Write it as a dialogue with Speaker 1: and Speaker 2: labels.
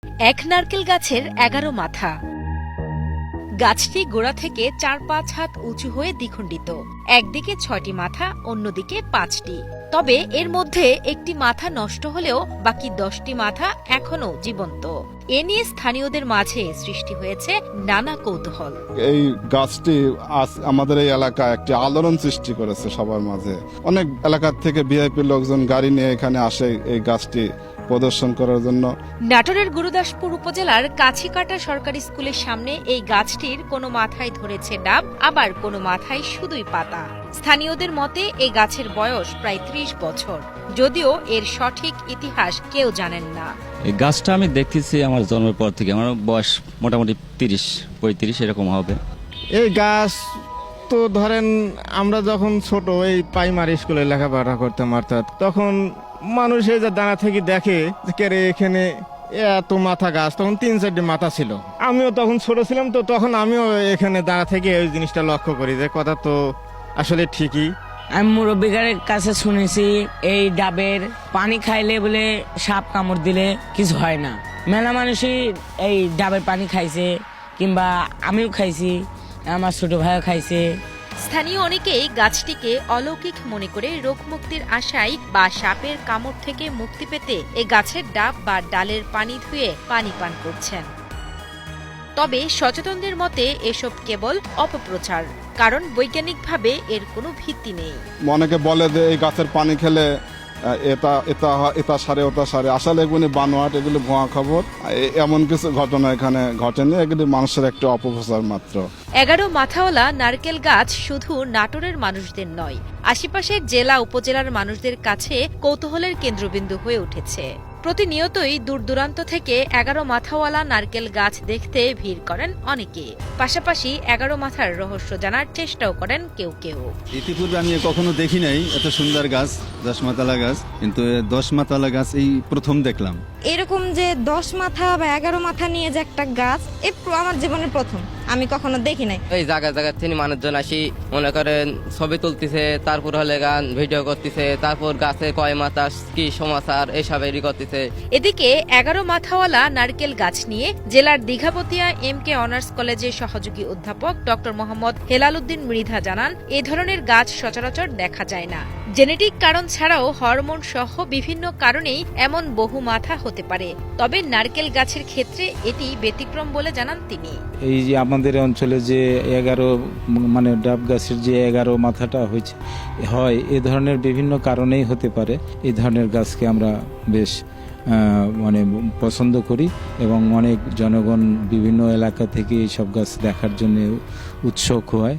Speaker 1: এক নারকেল গাছের ১১ মাথা। গাছটি গোড়া থেকে ৪-৫ হাত উঁচু হয়ে দ্বিখণ্ডিত, একদিকে ৬টি মাথা, অন্যদিকে ৫টি। তবে এর মধ্যে একটি মাথা নষ্ট হলেও বাকি ১০টি মাথা এখনও জীবন্ত। এ নিয়ে স্থানীয়দের মাঝে সৃষ্টি হয়েছে নানা কৌতূহল।
Speaker 2: এই গাছটি আজ আমাদের এই এলাকায় একটি আলোড়ন সৃষ্টি করেছে সবার মাঝে। অনেক এলাকার থেকে ভিআইপি লোকজন গাড়ি নিয়ে এখানে আসে এই গাছটি প্রদর্শন করার জন্য।
Speaker 1: নাটোরের গুরুদাসপুর উপজেলার কাছিকাটা সরকারি স্কুলের সামনে এই গাছটির কোনো মাথায় ধরেছে ডাব, আবার কোনো মাথায় শুধুই পাতা। স্থানীয়দের মতে এই গাছের বয়স প্রায় ৩০ বছর, যদিও এর সঠিক ইতিহাস কেউ জানেন না।
Speaker 3: এই গাছটা আমি দেখতেছি আমার জন্মের পর থেকে, আমার বয়স মোটামুটি ৩০-৩৫ এরকম হবে।
Speaker 4: এই গাছ তো ধরেন আমরা যখন ছোট এই প্রাইমারি স্কুলে লেখাপড়া করতাম, অর্থাৎ তখন মানুষ এই যে দানা থেকে দেখে যে কেরে এখানে এত মাথা গাছ, তখন ৩-৪টি মাথা ছিল। আমিও তখন ছোট ছিলাম, তো তখন আমিও এখানে দানা থেকে এই জিনিসটা লক্ষ্য করি যে কথা তো আসলে ঠিকই।
Speaker 5: আমি মুরব্বীদের কাছে শুনেছি এই ডাবের পানি খাইলে বলে সাপ কামড় দিলে কিছু হয় না। মেলা মানুষই এই ডাবের পানি খাইছে, কিংবা আমিও খাইছি, আমার ছোট ভাইও খাইছে।
Speaker 1: স্থানীয় অনেকেই গাছটিকে অলৌকিক মনে করে রোগ মুক্তির আশায় বা সাপের কামড় থেকে মুক্তি পেতে এ গাছের ডাব বা ডালের পানি ধুয়ে পানি পান করছেন। তবে সচেতনদের মতে এসব কেবল অপপ্রচার, কারণ বৈজ্ঞানিকভাবে এর কোনো ভিত্তি নেই।
Speaker 2: অনেকে বলে যে এই গাছের পানি খেলে এটা সারে ওটা সারে, আসলে এগুলি বানোয়াট, এগুলি ভুয়া খবর। এমন কিছু ঘটনা এখানে ঘটেনি, এগুলি মানুষের একটা অপপ্রচার মাত্র।
Speaker 1: ১১ মাথাওয়ালা নারকেল গাছ শুধু নাটোরের মানুষদের নয়, আশেপাশের জেলা উপজেলার মানুষদের কাছে কৌতূহলের কেন্দ্রবিন্দু হয়ে উঠেছে। প্রতিনিয়তই দূর দূরান্ত থেকে ১১ মাথাওয়ালা নারকেল গাছ দেখতে ভিড় করেন অনেকে, পাশাপাশি ১১ মাথার রহস্য জানার চেষ্টাও করেন কেউ কেউ।
Speaker 6: ইতিপূর্বে আমি কখনো দেখি নাই এত সুন্দর গাছ, ১০ মাতালা গাছ, কিন্তু ১০ মাতালা গাছ এই প্রথম দেখলাম।
Speaker 7: এরকম যে ১০ মাথা বা ১১ মাথা নিয়ে যে একটা গাছ, আমার জীবনের প্রথম, আমি কখনো দেখি নাই।
Speaker 8: এই জায়গা জায়গা থেকে মানুষজন আসি, মনে করেন ছবি তুলতেছে, তারপর হলে গান ভিডিও করতেছে, তারপর গাছে কয় মাথা কি সমাচার এসবেরই করতেছে।
Speaker 1: এদিকে ১১ মাথাওয়ালা নারকেল গাছ নিয়ে জেলার দীঘাপতিয়া MK অনার্স কলেজের সহযোগী অধ্যাপক ডক্টর মোহাম্মদ হেলাল উদ্দিন মৃধা জানান, এ ধরনের গাছ সচরাচর দেখা যায় না। জেনেটিক কারণ ছাড়াও হরমোন সহ বিভিন্ন কারণেই এমন বহু মাথা হতে পারে, তবে নারকেল গাছের ক্ষেত্রে এটি ব্যতিক্রম বলে জানান তিনি।
Speaker 9: এই যে আমাদের অঞ্চলে যে 11 মানে ডাব গাছের যে 11 মাথাটা হয়, এ ধরনের বিভিন্ন কারণেই হতে পারে। এই ধরনের গাছকে আমরা বেশ মানে পছন্দ করি, এবং অনেক জনগণ বিভিন্ন এলাকা থেকে এইসব গাছ দেখার জন্য উৎসুক হয়।